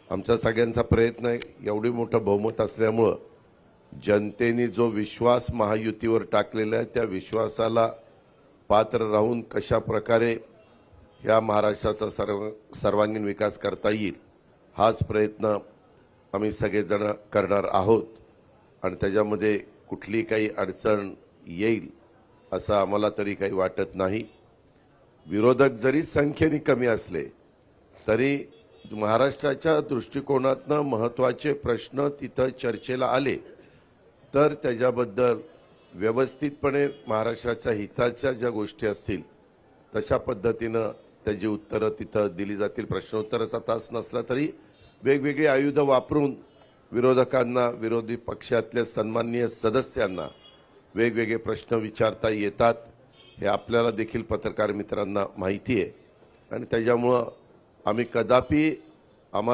आमचा सगळ्यांचा प्रयत्न आहे, एवढी मोठं बहुमत असल्यामुळं जनतेने जो विश्वास महायुतीवर टाकलेला आहे त्या विश्वासाला पात्र राहून कशा प्रकारे या महाराष्ट्राचा सर्वांगीण विकास करता येईल हाच प्रयत्न आम्ही सगळेजण करणार आहोत आणि त्याच्यामध्ये कुठली काही अडचण येईल असं आम्हाला तरी काही वाटत नाही। विरोधक जरी संख्येने कमी असले तरी महाराष्ट्राच्या दृष्टिकोनातनं महत्त्वाचे प्रश्न तिथं चर्चेला आले तर त्याच्याबद्दल व्यवस्थितपणे महाराष्ट्राच्या हिताच्या ज्या गोष्टी असतील तशा पद्धतीनं त्याची उत्तरं तिथं दिली जातील। प्रश्नोत्तराचा तास नसला तरी वेगवेगळी आयुधं वापरून विरोधकांना, विरोधी पक्षातल्या सन्माननीय सदस्यांना वेगवेगळे प्रश्न विचारता येतात हे आपल्याला देखील पत्रकार मित्रांना माहिती आहे आणि त्याच्यामुळं आम्ही कदापि